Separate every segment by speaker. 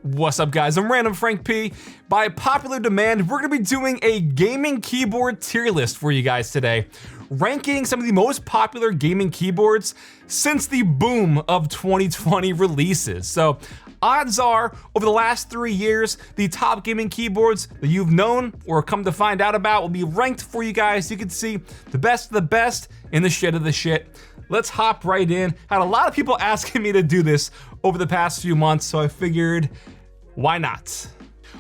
Speaker 1: What's up, guys? I'm randomfrankp. By popular demand, we're gonna be doing a gaming keyboard tier list for you guys today, ranking some of the most popular gaming keyboards since the boom of 2020 releases. So odds are, over the last 3 years, the top gaming keyboards that you've known or come to find out about will be ranked for you guys. You can see the best of the best in the shit of the shit. Let's hop right in. Had a lot of people asking me to do this over the past few months, so I figured, why not?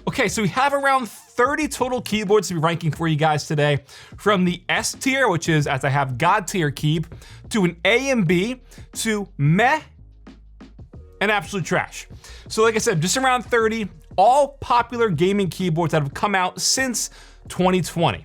Speaker 1: Okay, so we have around 30 total keyboards to be ranking for you guys today, from the S tier, which is, as I have, God tier keyb, to an A and B, to meh, and absolute trash. So like I said, just around 30, all popular gaming keyboards that have come out since 2020.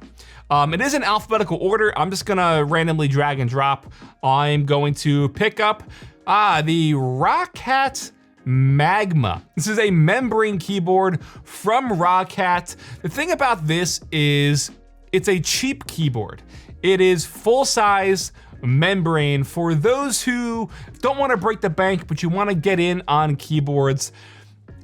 Speaker 1: It is in alphabetical order. I'm just gonna randomly drag and drop. I'm going to pick up the Roccat Magma. This is a membrane keyboard from Roccat. The thing about this is it's a cheap keyboard. It is full-size membrane for those who don't want to break the bank, but you want to get in on keyboards.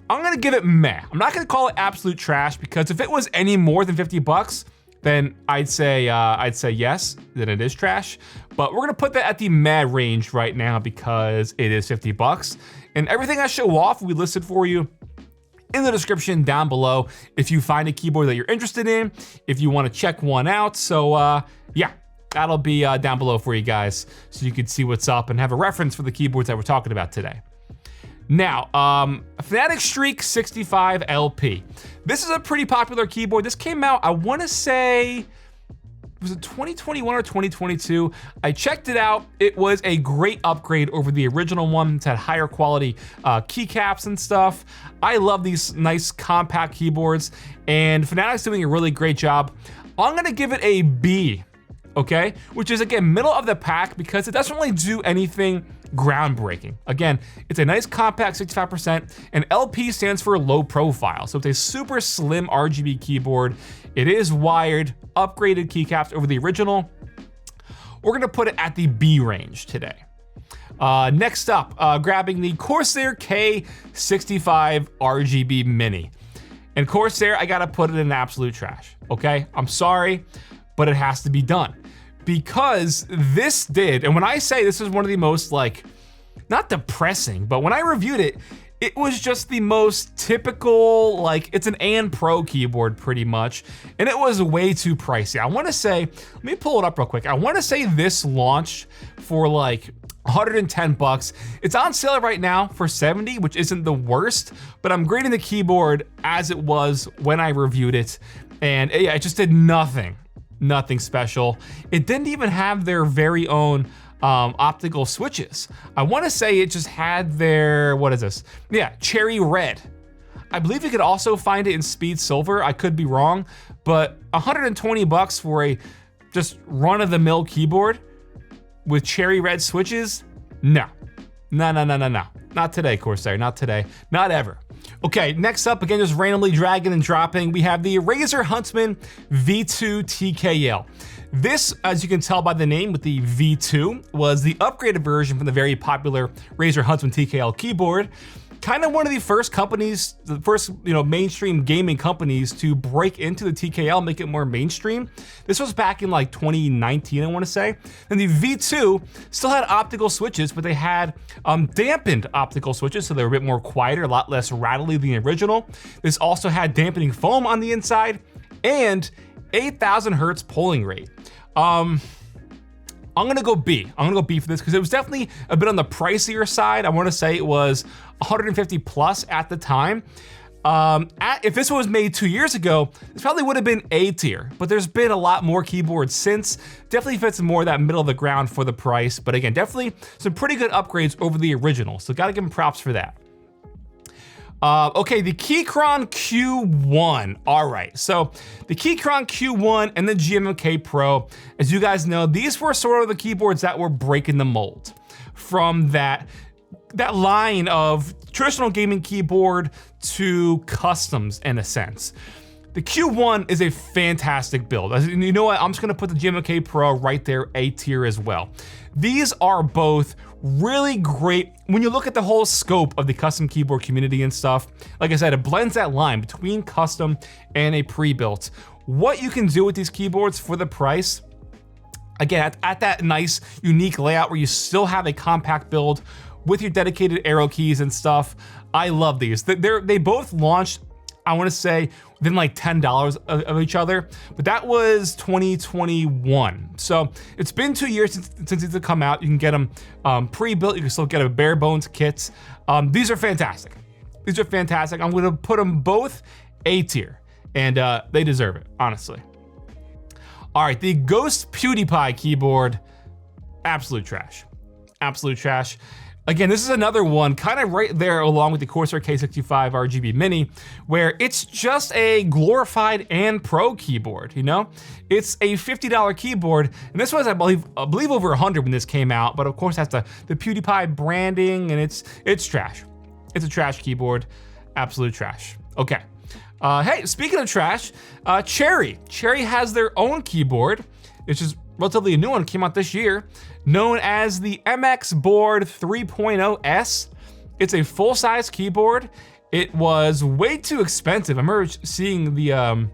Speaker 1: I'm gonna give it meh. I'm not gonna call it absolute trash, because if it was any more than 50 bucks, then I'd say yes, then it is trash. But we're gonna put that at the meh range right now because it is 50 bucks. And everything I show off, we listed for you in the description down below if you find a keyboard that you're interested in, if you wanna check one out. So yeah, that'll be down below for you guys so you can see what's up and have a reference for the keyboards that we're talking about today. Now, Fnatic Streak 65 LP. This is a pretty popular keyboard. This came out, I wanna say, was it 2021 or 2022? I checked it out. It was a great upgrade over the original one. It's had higher quality keycaps and stuff. I love these nice compact keyboards, and Fnatic's doing a really great job. I'm gonna give it a B, okay? Which is, again, middle of the pack because it doesn't really do anything groundbreaking. Again, it's a nice compact 65%, and LP stands for low profile. So it's a super slim RGB keyboard. It is wired, upgraded keycaps over the original. We're gonna put it at the B range today. Next up, grabbing the Corsair K65 RGB Mini. And Corsair, I gotta put it in absolute trash, okay? I'm sorry, but it has to be done. Because this did, and when I say this is one of the most, like, not depressing, but when I reviewed it, it was just the most typical, like, it's an AN Pro keyboard pretty much, and it was way too pricey. I wanna say, let me pull it up real quick. I wanna say this launched for like 110 bucks. It's on sale right now for 70, which isn't the worst, but I'm grading the keyboard as it was when I reviewed it, and yeah, it just did nothing special. It didn't even have their very own optical switches. I wanna say it just had their, what is this? Yeah, cherry red. I believe you could also find it in speed silver. I could be wrong, but 120 bucks for a just run-of-the-mill keyboard with cherry red switches? No. Not today, Corsair, not today, not ever. Okay, next up, again, just randomly dragging and dropping, we have the Razer Huntsman V2 TKL. This, as you can tell by the name with the V2, was the upgraded version from the very popular Razer Huntsman TKL keyboard. Kind of one of the first companies, the first mainstream gaming companies to break into the TKL, make it more mainstream. This was back in like 2019, I want to say. And the V2 still had optical switches, but they had dampened optical switches, so they were a bit more quieter, a lot less rattly than the original. This also had dampening foam on the inside and 8,000 hertz polling rate. I'm gonna go B. I'm gonna go B for this because it was definitely a bit on the pricier side. I wanna say it was 150 plus at the time. If this was made 2 years ago, this probably would have been A tier, but there's been a lot more keyboards since. Definitely fits more that middle of the ground for the price, but again, definitely some pretty good upgrades over the original, so gotta give them props for that. Okay, the Keychron Q1. All right, so the Keychron Q1 and the GMMK Pro, as you guys know, these were sort of the keyboards that were breaking the mold from that line of traditional gaming keyboard to customs in a sense. The Q1 is a fantastic build. You know what? I'm just gonna put the GMK Pro right there, A tier as well. These are both really great when you look at the whole scope of the custom keyboard community and stuff. Like I said, it blends that line between custom and a pre-built. What you can do with these keyboards for the price, again, at that nice, unique layout where you still have a compact build with your dedicated arrow keys and stuff. I love these. They both launched, I wanna say, within like $10 of each other, but that was 2021. So it's been 2 years since these have come out. You can get them pre-built, you can still get a bare bones kit. These are fantastic. These are fantastic. I'm gonna put them both A tier, and they deserve it, honestly. All right, the Ghost PewDiePie keyboard, absolute trash. Absolute trash. Again, this is another one kind of right there along with the Corsair K65 RGB Mini, where it's just a glorified and pro keyboard, you know? It's a $50 keyboard, and this was, I believe over 100 when this came out, but of course that's the PewDiePie branding, and it's trash. It's a trash keyboard, absolute trash. Okay, hey, speaking of trash, Cherry has their own keyboard, which is relatively a new one, came out this year, known as the MX Board 3.0S. It's a full-size keyboard. It was way too expensive. I remember seeing the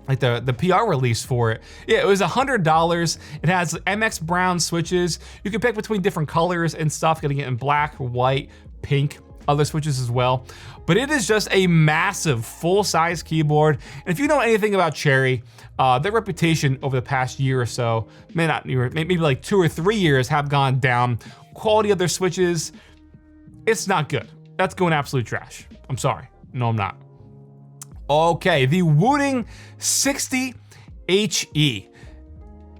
Speaker 1: PR release for it. Yeah, it was $100. It has MX brown switches. You can pick between different colors and stuff, getting it in black, white, pink, other switches as well. But it is just a massive full-size keyboard. And if you know anything about Cherry, their reputation over the past year or so, maybe like 2 or 3 years, have gone down. Quality of their switches, it's not good. That's going absolute trash. I'm sorry. No, I'm not. Okay, the Wooting 60HE.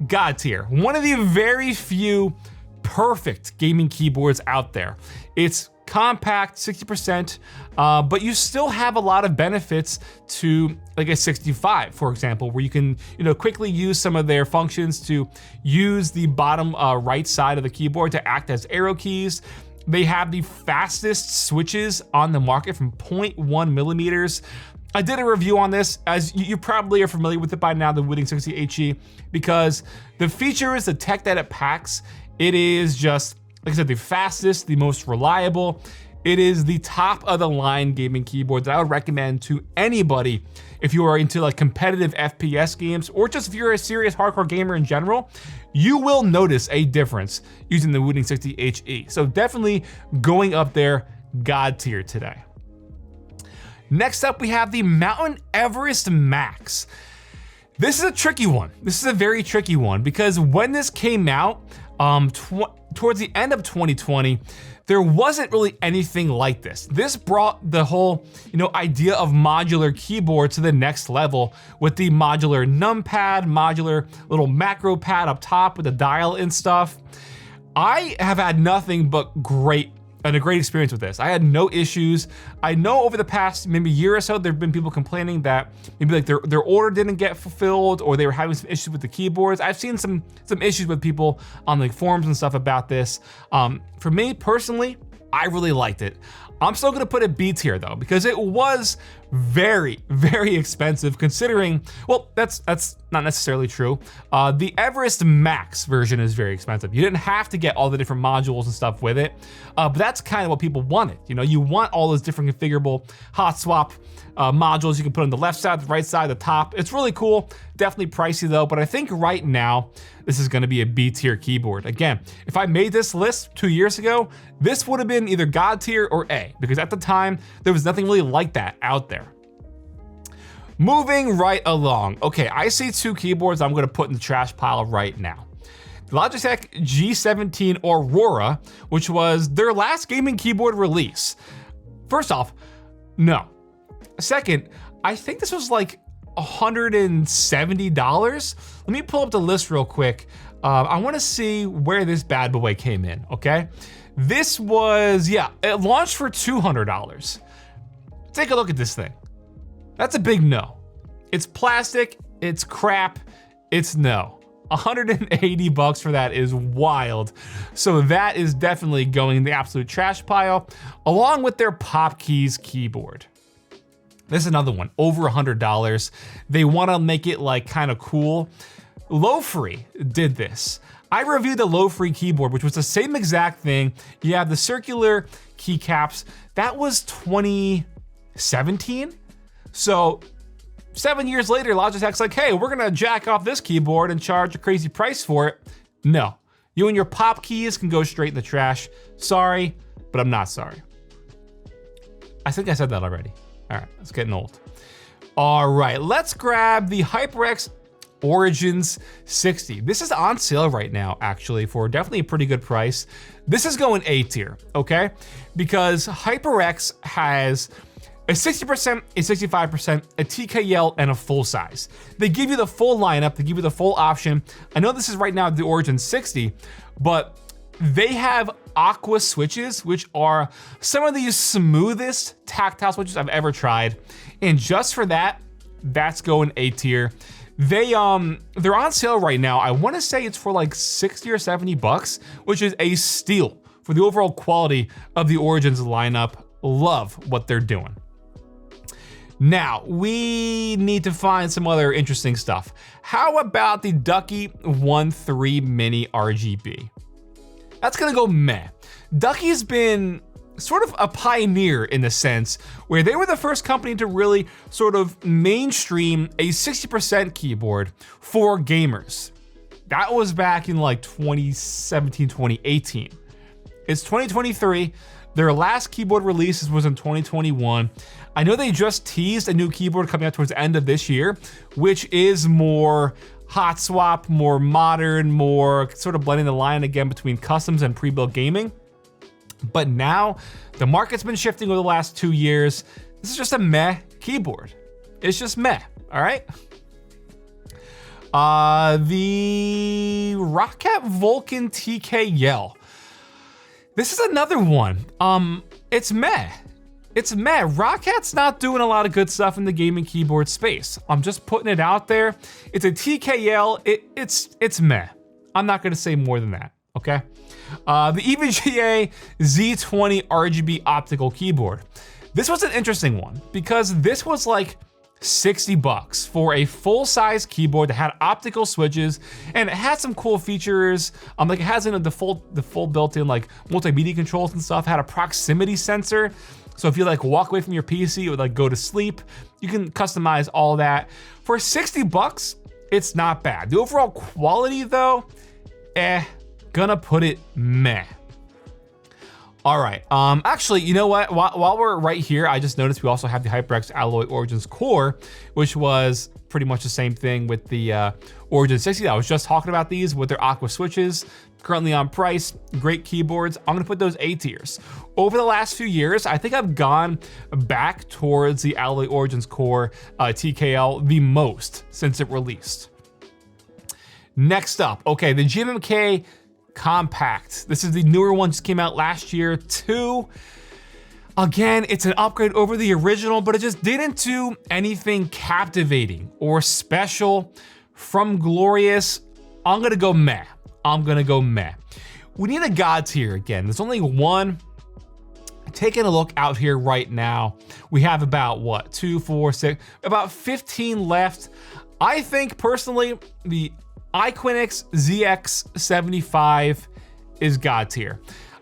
Speaker 1: God tier. One of the very few perfect gaming keyboards out there. It's compact, 60%, but you still have a lot of benefits to like a 65, for example, where you can, quickly use some of their functions to use the bottom right side of the keyboard to act as arrow keys. They have the fastest switches on the market from 0.1 millimeters. I did a review on this, as you probably are familiar with it by now, the Wooting 60HE, because the features, the tech that it packs, it is just, like I said, the fastest, the most reliable. It is the top of the line gaming keyboard that I would recommend to anybody if you are into like competitive FPS games, or just if you're a serious hardcore gamer in general. You will notice a difference using the Wooting 60HE. So definitely going up there, God tier today. Next up, we have the Mountain Everest Max. This is a tricky one. This is a very tricky one because when this came out, towards the end of 2020, there wasn't really anything like this. This brought the whole, idea of modular keyboard to the next level with the modular numpad, modular little macro pad up top with a dial and stuff. I have had nothing but a great experience with this. I had no issues. I know over the past maybe year or so, there've been people complaining that maybe like their order didn't get fulfilled, or they were having some issues with the keyboards. I've seen some issues with people on the forums and stuff about this. For me personally, I really liked it. I'm still gonna put it B tier though, because it was very, very expensive considering, well, that's not necessarily true. The Everest Max version is very expensive. You didn't have to get all the different modules and stuff with it, but that's kind of what people wanted. You want all those different configurable hot swap modules you can put on the left side, the right side, the top. It's really cool, definitely pricey though, but I think right now, this is gonna be a B tier keyboard. Again, if I made this list 2 years ago, this would have been either God tier or A, because at the time, there was nothing really like that out there. Moving right along. Okay, I see 2 keyboards I'm gonna put in the trash pile right now. The Logitech G17 Aurora, which was their last gaming keyboard release. First off, no. Second, I think this was like $170. Let me pull up the list real quick. I wanna see where this bad boy came in, okay? This was, it launched for $200. Take a look at this thing. That's a big no. It's plastic, it's crap, it's no. $180 for that is wild. So that is definitely going in the absolute trash pile, along with their Pop Keys keyboard. This is another one, over $100. They wanna make it like kind of cool. Low-Free did this. I reviewed the Low-Free keyboard, which was the same exact thing. You have the circular keycaps. That was 2017. So 7 years later, Logitech's like, hey, we're gonna jack off this keyboard and charge a crazy price for it. No, you and your pop keys can go straight in the trash. Sorry, but I'm not sorry. I think I said that already. All right, it's getting old. All right, let's grab the HyperX Origins 60. This is on sale right now, actually, for definitely a pretty good price. This is going A tier, okay? Because HyperX has a 60%, a 65%, a TKL, and a full size. They give you the full lineup, they give you the full option. I know this is right now the Origin 60, but they have Aqua switches, which are some of the smoothest tactile switches I've ever tried. And just for that, that's going A tier. They're on sale right now. I wanna say it's for like 60 or 70 bucks, which is a steal for the overall quality of the Origins lineup. Love what they're doing. Now, we need to find some other interesting stuff. How about the Ducky 1.3 Mini RGB? That's gonna go meh. Ducky's been sort of a pioneer in the sense where they were the first company to really sort of mainstream a 60% keyboard for gamers. That was back in like 2017, 2018. It's 2023. Their last keyboard release was in 2021. I know they just teased a new keyboard coming out towards the end of this year, which is more hot swap, more modern, more sort of blending the line again between customs and pre-built gaming. But now the market's been shifting over the last 2 years. This is just a meh keyboard. It's just meh, all right? The Roccat Vulcan TKL. This is another one. It's meh. It's meh. Rockat's not doing a lot of good stuff in the gaming keyboard space. I'm just putting it out there. It's a TKL. It's meh. I'm not gonna say more than that, okay? The EVGA Z20 RGB optical keyboard. This was an interesting one because this was like 60 bucks for a full-size keyboard that had optical switches and it had some cool features. Like it has the full built-in like multimedia controls and stuff. It had a proximity sensor, so if you like walk away from your PC, it would like go to sleep. You can customize all that. For 60 bucks, it's not bad. The overall quality though, gonna put it meh. All right, actually, you know what? While we're right here, I just noticed we also have the HyperX Alloy Origins Core, which was pretty much the same thing with the Origin 60. I was just talking about these with their Aqua switches, currently on price, great keyboards. I'm gonna put those A tiers. Over the last few years, I think I've gone back towards the Alloy Origins Core TKL the most since it released. Next up, okay, the GMMK Compact. This is the newer one, just came out last year too. Again, it's an upgrade over the original, but it just didn't do anything captivating or special. From Glorious, I'm gonna go meh. I'm gonna go meh. We need a God tier again. There's only one. Taking a look out here right now, we have about what, 2, 4, 6, about 15 left. I think personally, the iQuinix ZX75 is God tier.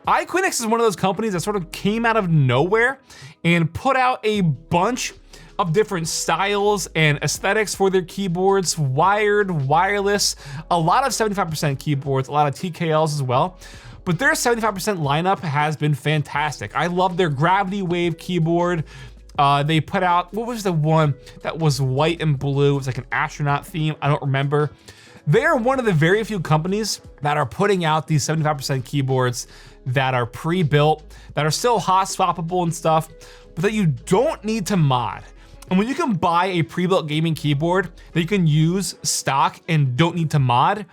Speaker 1: iQuinix is one of those companies that sort of came out of nowhere and put out a bunch of different styles and aesthetics for their keyboards, wired, wireless, a lot of 75% keyboards, a lot of TKLs as well. But their 75% lineup has been fantastic. I love their Gravity Wave keyboard. They put out, what was the one that was white and blue? It was like an astronaut theme, I don't remember. They are one of the very few companies that are putting out these 75% keyboards that are pre-built, that are still hot swappable and stuff, but that you don't need to mod. And when you can buy a pre-built gaming keyboard that you can use stock and don't need to mod,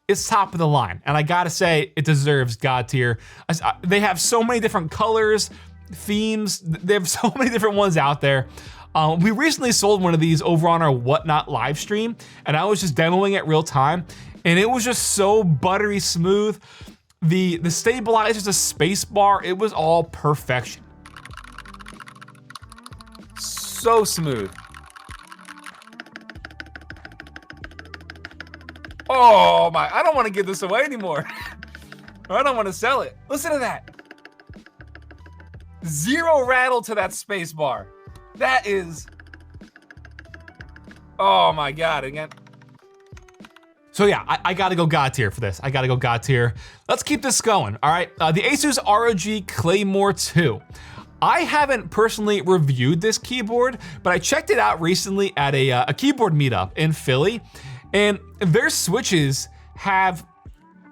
Speaker 1: it's top of the line. And I gotta say, it deserves God tier. They have so many different colors, themes, they have so many different ones out there. We recently sold one of these over on our Whatnot live stream, and I was just demoing it real time, and it was just so buttery smooth. The stabilizers, the space bar, it was all perfection.
Speaker 2: so smooth. Oh my, I don't want to give this away anymore. I don't want to sell it. Listen to that. Zero rattle to that space bar. That is, oh my God, again.
Speaker 1: So yeah, I gotta go God tier for this. I gotta go God tier. Let's keep this going, all right? The Asus ROG Claymore 2. I haven't personally reviewed this keyboard, but I checked it out recently at a keyboard meetup in Philly, and their switches have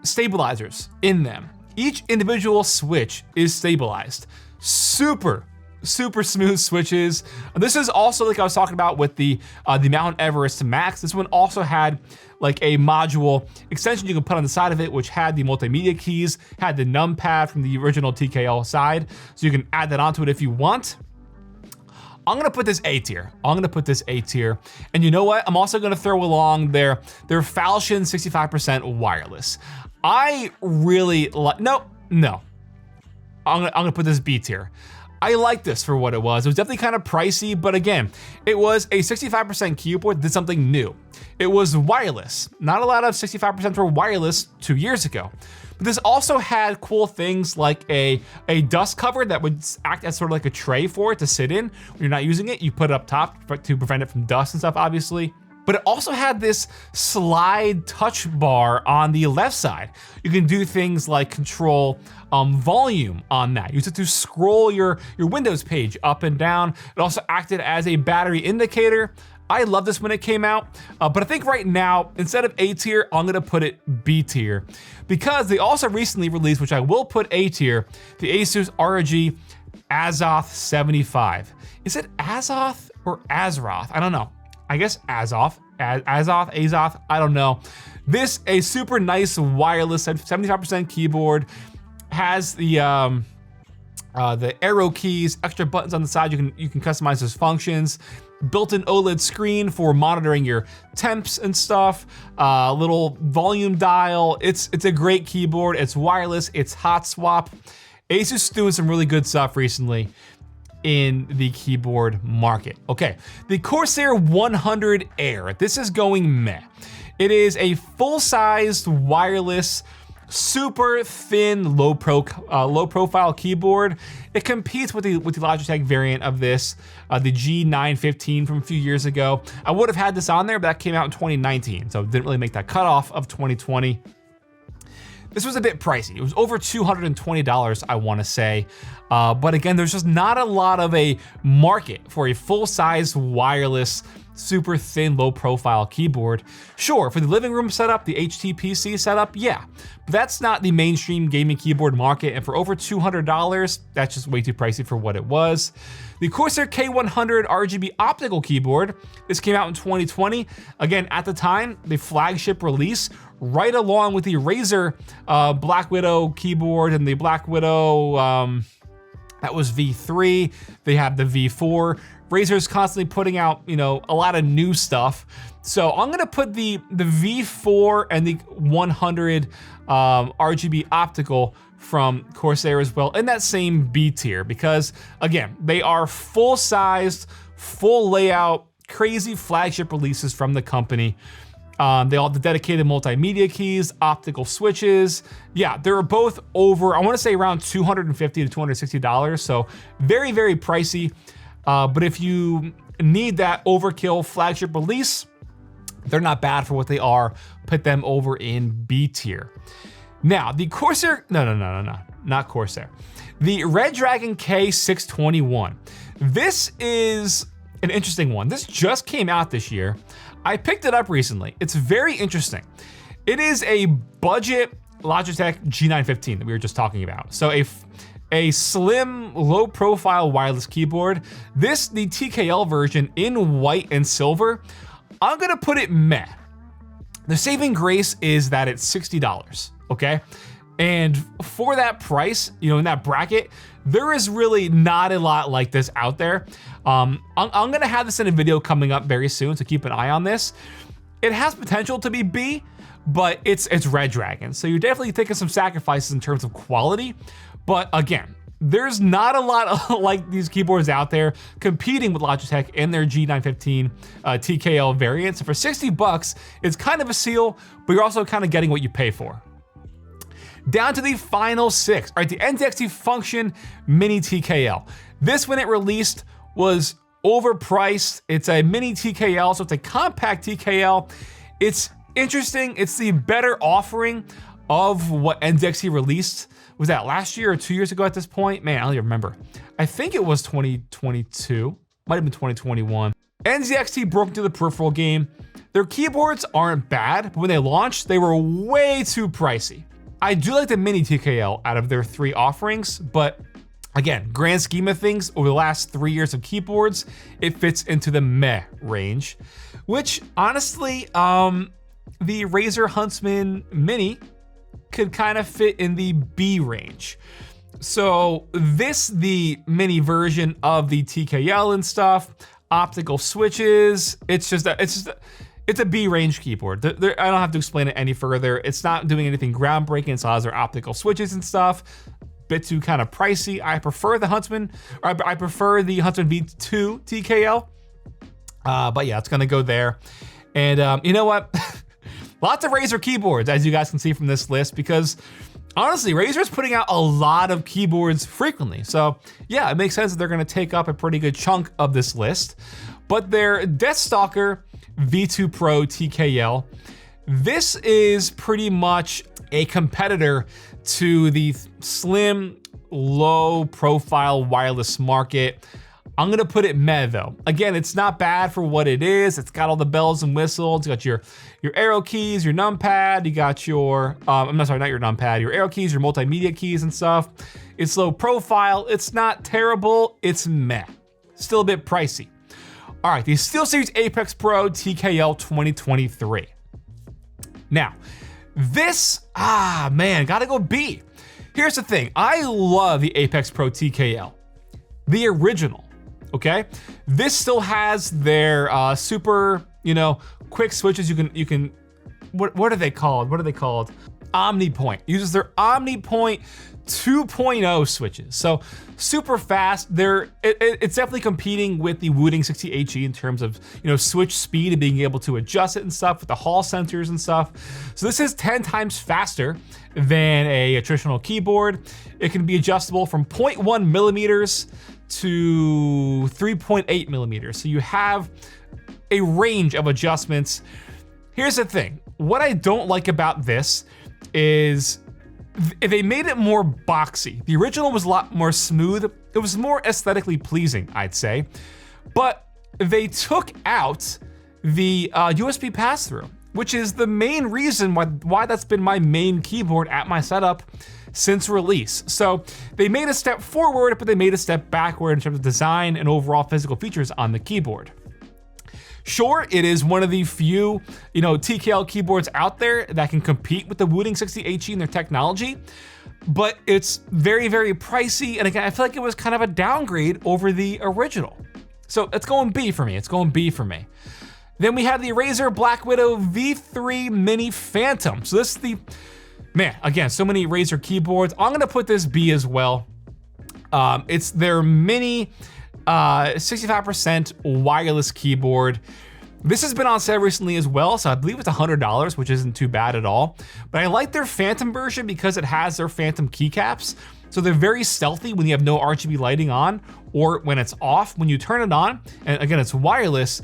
Speaker 1: stabilizers in them. Each individual switch is stabilized. Super smooth switches. This is also, like I was talking about with the Mount Everest Max, this one also had like a module extension you can put on the side of it, which had the multimedia keys, had the numpad from the original TKL side, so you can add that onto it if you want. I'm gonna put this A tier. I'm gonna put this A tier. And you know what? I'm also gonna throw along their Falchion 65% wireless. I really like, no. I'm gonna put this B tier. I like this for what it was. It was definitely kind of pricey, but again, it was a 65% keyboard that did something new. It was wireless. Not a lot of 65% were wireless 2 years ago. But this also had cool things like a dust cover that would act as sort of like a tray for it to sit in. When you're not using it, you put it up top to prevent it from dust and stuff, obviously. But it also had this slide touch bar on the left side. You can do things like control volume on that. Use it to scroll your Windows page up and down. It also acted as a battery indicator. I love this when it came out, but I think right now, instead of A tier, I'm gonna put it B tier, because they also recently released, which I will put A tier, the Asus ROG Azoth 75. Is it Azoth or Azeroth? I don't know. I guess Azoth, I don't know. This, a super nice wireless 75% keyboard, has the arrow keys, extra buttons on the side. You can customize those functions. Built-in OLED screen for monitoring your temps and stuff. Little volume dial. It's a great keyboard. It's wireless. It's hot swap. Asus is doing some really good stuff recently in the keyboard market. Okay, the Corsair 100 Air. This is going meh. It is a full-sized wireless, super thin, low profile keyboard. It competes with the Logitech variant of this, the G915 from a few years ago. I would have had this on there, but that came out in 2019, so it didn't really make that cutoff of 2020. This was a bit pricey. It was over $220, I wanna say. But again, there's just not a lot of a market for a full-size wireless, super thin, low profile keyboard. Sure, for the living room setup, the HTPC setup, yeah. But that's not the mainstream gaming keyboard market, and for over $200, that's just way too pricey for what it was. The Corsair K100 RGB optical keyboard, this came out in 2020. Again, at the time, the flagship release, right along with the Razer Black Widow keyboard and the Black Widow, that was V3. They have the V4. Razer's constantly putting out, you know, a lot of new stuff. So I'm gonna put the V4 and the 100 RGB optical from Corsair as well in that same B tier, because again, they are full-sized, full layout, crazy flagship releases from the company. They all have the dedicated multimedia keys, optical switches. Yeah, they're both over, I wanna say around $250 to $260, so very, very pricey. But if you need that overkill flagship release, they're not bad for what they are. Put them over in B tier. Now, the Corsair, no, not Corsair. The Red Dragon K621. This is an interesting one. This just came out this year. I picked it up recently. It's very interesting. It is a budget Logitech G915 that we were just talking about. So a slim, low profile wireless keyboard. This, the TKL version in white and silver. I'm gonna put it meh. The saving grace is that it's $60, okay? And for that price, you know, in that bracket, there is really not a lot like this out there. I'm gonna have this in a video coming up very soon, so keep an eye on this. It has potential to be B, but it's Red Dragon. So you're definitely taking some sacrifices in terms of quality. But again, there's not a lot of like these keyboards out there competing with Logitech and their G915 TKL variant. So for 60 bucks, it's kind of a steal, but you're also kind of getting what you pay for. Down to the final 6. All right, the NZXT Function Mini TKL. This, when it released, was overpriced. It's a mini TKL, so it's a compact TKL. It's interesting. It's the better offering of what NZXT released. Was that last year or 2 years ago at this point? Man, I don't even remember. I think it was 2022. Might have been 2021. NZXT broke into the peripheral game. Their keyboards aren't bad, but when they launched, they were way too pricey. I do like the mini TKL out of their 3 offerings, but again, grand scheme of things, over the last 3 years of keyboards, it fits into the meh range, which honestly, the Razer Huntsman Mini could kind of fit in the B range. So this, the mini version of the TKL and stuff, optical switches, it's a B range keyboard. I don't have to explain it any further. It's not doing anything groundbreaking. It still has their optical switches and stuff. Bit too kind of pricey. I prefer the Huntsman, or I prefer the Huntsman V2 TKL. But yeah, it's gonna go there. And you know what? Lots of Razer keyboards, as you guys can see from this list, because honestly, Razer's putting out a lot of keyboards frequently. So yeah, it makes sense that they're gonna take up a pretty good chunk of this list. But their Deathstalker V2 Pro TKL, this is pretty much a competitor to the slim, low profile wireless market. I'm gonna put it meh though. Again, it's not bad for what it is. It's got all the bells and whistles. It's got your arrow keys, your numpad, you got your, I'm not sorry, not your numpad, your arrow keys, your multimedia keys and stuff. It's low profile. It's not terrible. It's meh. Still a bit pricey. All right, the SteelSeries Apex Pro TKL 2023. Now, this, man, gotta go B. Here's the thing, I love the Apex Pro TKL, the original, okay? This still has their super, quick switches. You can, what are they called? What are they called? OmniPoint. Uses their OmniPoint 2.0 switches. So super fast. It's definitely competing with the Wooting 60HE in terms of switch speed and being able to adjust it and stuff with the Hall sensors and stuff. So this is 10 times faster than a traditional keyboard. It can be adjustable from 0.1 millimeters to 3.8 millimeters. So you have a range of adjustments. Here's the thing. What I don't like about this is they made it more boxy. The original was a lot more smooth. It was more aesthetically pleasing, I'd say. But they took out the USB pass-through, which is the main reason why that's been my main keyboard at my setup since release. So they made a step forward, but they made a step backward in terms of design and overall physical features on the keyboard. Sure, it is one of the few, TKL keyboards out there that can compete with the Wooting 60HE and their technology, but it's very, very pricey. And again, I feel like it was kind of a downgrade over the original. So it's going B for me. It's going B for me. Then we have the Razer Black Widow V3 Mini Phantom. So this is man, again, so many Razer keyboards. I'm gonna put this B as well. It's their mini 65% wireless keyboard. This has been on sale recently as well, so I believe it's $100, which isn't too bad at all. But I like their Phantom version because it has their Phantom keycaps. So they're very stealthy when you have no RGB lighting on, or when it's off. When you turn it on, and again, it's wireless,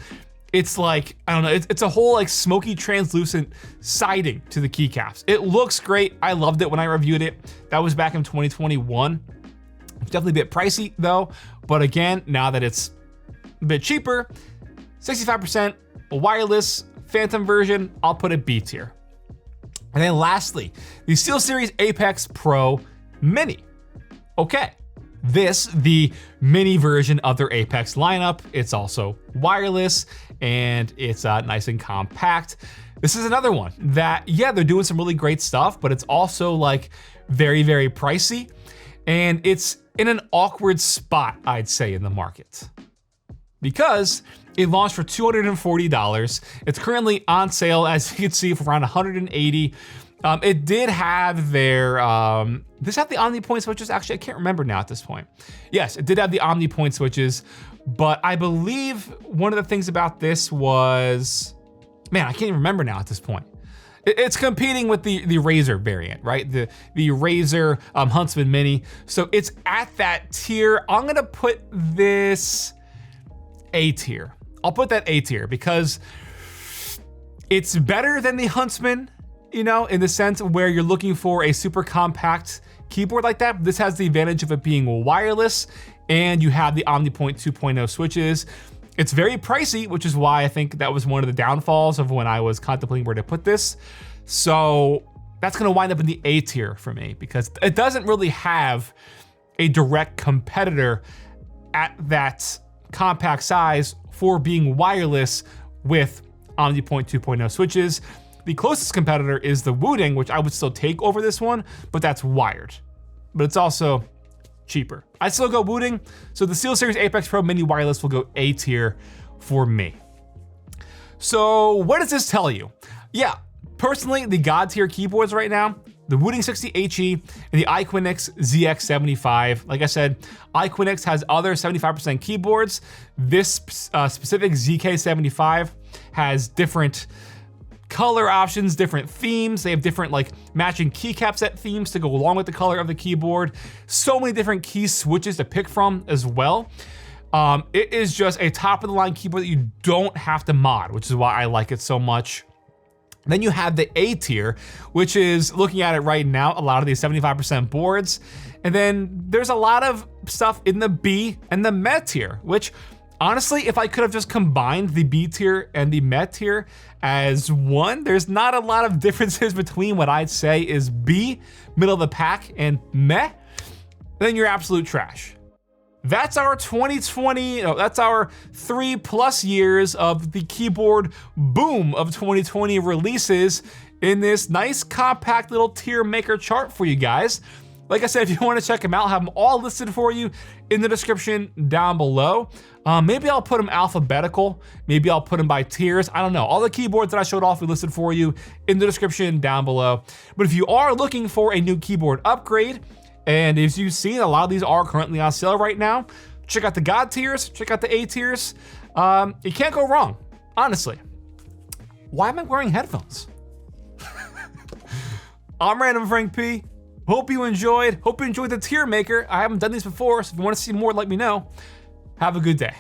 Speaker 1: it's like, I don't know, it's a whole like smoky translucent siding to the keycaps. It looks great. I loved it when I reviewed it. That was back in 2021. It's definitely a bit pricey though, but again, now that it's a bit cheaper, 65% wireless Phantom version, I'll put it B tier. And then lastly, the SteelSeries Apex Pro Mini. Okay, this, the mini version of their Apex lineup. It's also wireless and it's nice and compact. This is another one that, yeah, they're doing some really great stuff, but it's also like very, very pricey. And it's in an awkward spot, I'd say, in the market, because it launched for $240. It's currently on sale, as you can see, for around $180. It did have their, this had the OmniPoint switches. Actually, I can't remember now at this point. Yes, it did have the OmniPoint switches, but I believe one of the things about this was, man, I can't even remember now at this point. It's competing with the Razer variant, right? The Razer Huntsman Mini. So it's at that tier. I'm gonna put this A tier. I'll put that A tier because it's better than the Huntsman, you know, in the sense where you're looking for a super compact keyboard like that. This has the advantage of it being wireless, and you have the OmniPoint 2.0 switches. It's very pricey, which is why I think that was one of the downfalls of when I was contemplating where to put this. So that's gonna wind up in the A tier for me because it doesn't really have a direct competitor at that compact size for being wireless with OmniPoint 2.0 switches. The closest competitor is the Wooting, which I would still take over this one, but that's wired. But it's also cheaper. I still go Wooting, so the SteelSeries Apex Pro Mini Wireless will go A tier for me. So what does this tell you? Yeah, personally, the God tier keyboards right now, the Wooting 60HE and the iQuinix ZX75. Like I said, iQuinix has other 75% keyboards. This specific ZK75 has different color options, different themes. They have different like matching keycap set themes to go along with the color of the keyboard. So many different key switches to pick from as well. It is just a top of the line keyboard that you don't have to mod, which is why I like it so much. Then you have the A tier, which is, looking at it right now, a lot of these 75% boards. And then there's a lot of stuff in the B and the meh tier, which honestly, if I could have just combined the B tier and the meh tier as one, there's not a lot of differences between what I'd say is B, middle of the pack, and meh, then you're absolute trash. That's our 2020, that's our 3+ years of the keyboard boom of 2020 releases in this nice compact little TierMaker chart for you guys. Like I said, if you want to check them out, I'll have them all listed for you in the description down below. Maybe I'll put them alphabetical. Maybe I'll put them by tiers. I don't know. All the keyboards that I showed off, we listed for you in the description down below. But if you are looking for a new keyboard upgrade, and as you've seen, a lot of these are currently on sale right now, check out the God tiers, check out the A tiers. You can't go wrong, honestly. Why am I wearing headphones? I'm Random Frank P. Hope you enjoyed the TierMaker. I haven't done these before, so if you want to see more, let me know. Have a good day.